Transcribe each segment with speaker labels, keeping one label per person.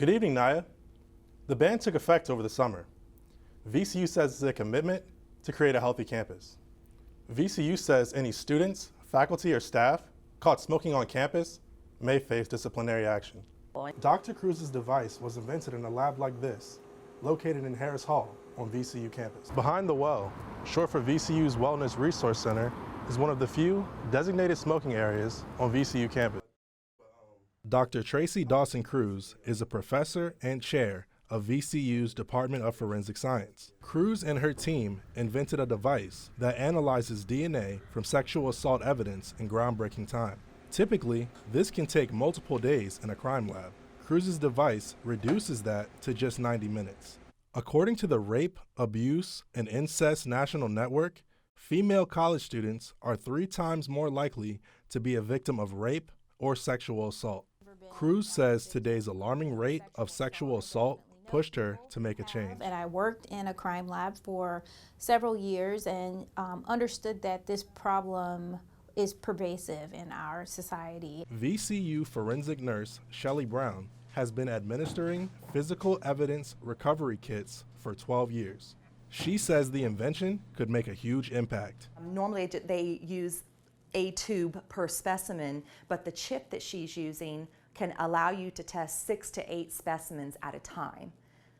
Speaker 1: Good evening, Naya. The ban took effect over the summer. VCU says it's a commitment to create a healthy campus. VCU says any students, faculty, or staff caught smoking on campus may face disciplinary action. Dr. Cruz's device was invented in a lab like this, located in Harris Hall on VCU campus. Behind the Well, short for VCU's Wellness Resource Center, is one of the few designated smoking areas on VCU campus. Dr. Tracy Dawson Cruz is a professor and chair of VCU's Department of Forensic Science. Cruz and her team invented a device that analyzes DNA from sexual assault evidence in groundbreaking time. Typically, this can take multiple days in a crime lab. Cruz's device reduces that to just 90 minutes. According to the Rape, Abuse, and Incest National Network, female college students are 3 times more likely to be a victim of rape or sexual assault. Cruz says today's alarming rate of sexual assault pushed her to make a change.
Speaker 2: And I worked in a crime lab for several years and understood that this problem is pervasive in our society.
Speaker 1: VCU forensic nurse Shelley Brown has been administering physical evidence recovery kits for 12 years. She says the invention could make a huge impact.
Speaker 3: Normally they use a tube per specimen, but the chip that she's using can allow you to test 6 to 8 specimens at a time.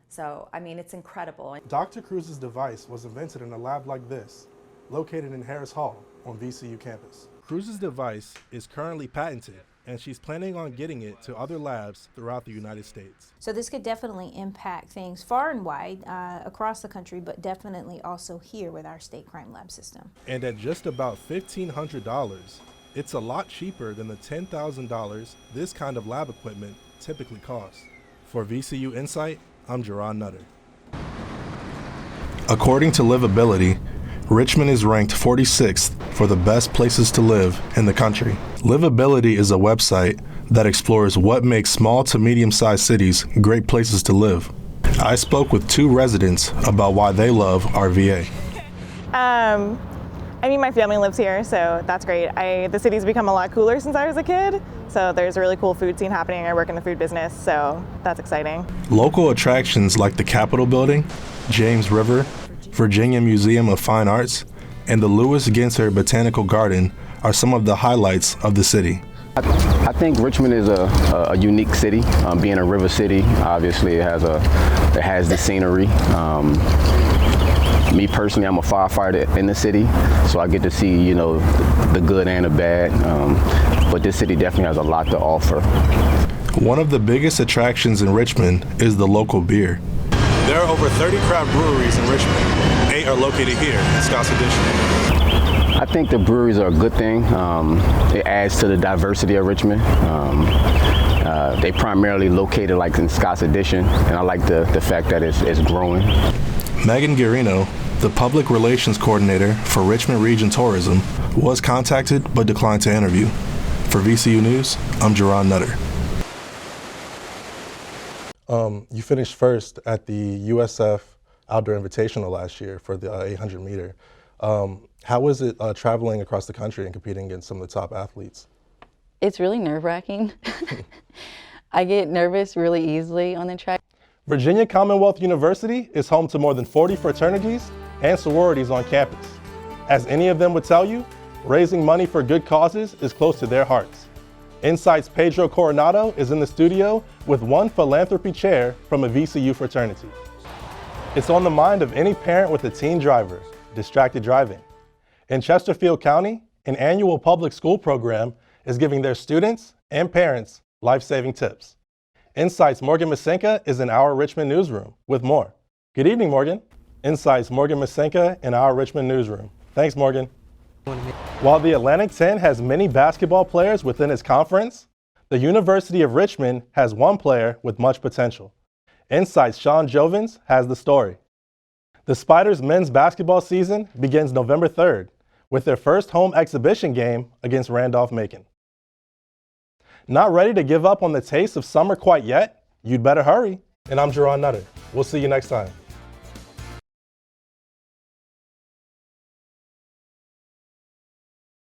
Speaker 3: So, I mean, it's incredible.
Speaker 1: Dr. Cruz's device was invented in a lab like this, located in Harris Hall on VCU campus. Cruz's device is currently patented, and she's planning on getting it to other labs throughout the United States.
Speaker 2: So this could definitely impact things far and wide across the country, but definitely also here with our state crime lab system.
Speaker 1: And at just about $1,500, it's a lot cheaper than the $10,000 this kind of lab equipment typically costs. For VCU Insight, I'm Jaron Nutter. According to Livability, Richmond is ranked 46th for the best places to live in the country. Livability is a website that explores what makes small to medium-sized cities great places to live. I spoke with 2 residents about why they love our VA.
Speaker 4: I mean, my family lives here, so that's great. The city's become a lot cooler since I was a kid, so there's a really cool food scene happening. I work in the food business, so that's exciting.
Speaker 1: Local attractions like the Capitol Building, James River, Virginia Museum of Fine Arts, and the Lewis Ginter Botanical Garden are some of the highlights of the city.
Speaker 5: I think Richmond is a unique city. Being a river city, obviously it has the scenery. Me personally, I'm a firefighter in the city, so I get to see, you know, the good and the bad. But this city definitely has a lot to offer.
Speaker 1: One of the biggest attractions in Richmond is the local beer. There are over 30 craft breweries in Richmond. 8 are located here in Scott's Addition.
Speaker 5: I think the breweries are a good thing. It adds to the diversity of Richmond. They primarily located like in Scott's Addition, and I like the fact that it's growing.
Speaker 1: Megan Guarino, the public relations coordinator for Richmond Region Tourism, was contacted but declined to interview. For VCU News, I'm Jaron Nutter. You finished first at the USF Outdoor Invitational last year for the 800 meter. How was it traveling across the country and competing against some of the top athletes?
Speaker 6: It's really nerve-wracking. I get nervous really easily on the track.
Speaker 1: Virginia Commonwealth University is home to more than 40 fraternities and sororities on campus. As any of them would tell you, raising money for good causes is close to their hearts. Insight's Pedro Coronado is in the studio with one philanthropy chair from a VCU fraternity. It's on the mind of any parent with a teen driver, distracted driving. In Chesterfield County, an annual public school program is giving their students and parents life-saving tips. Insight's Morgan Masenka is in our Richmond newsroom with more. Good evening, Morgan. Insight's Morgan Masenka in our Richmond newsroom. Thanks, Morgan. While the Atlantic 10 has many basketball players within its conference, the University of Richmond has one player with much potential. Insight's Sean Jovins has the story. The Spiders men's basketball season begins November 3rd with their first home exhibition game against Randolph-Macon. Not ready to give up on the taste of summer quite yet? You'd better hurry. And I'm Jaron Nutter. We'll see you next time.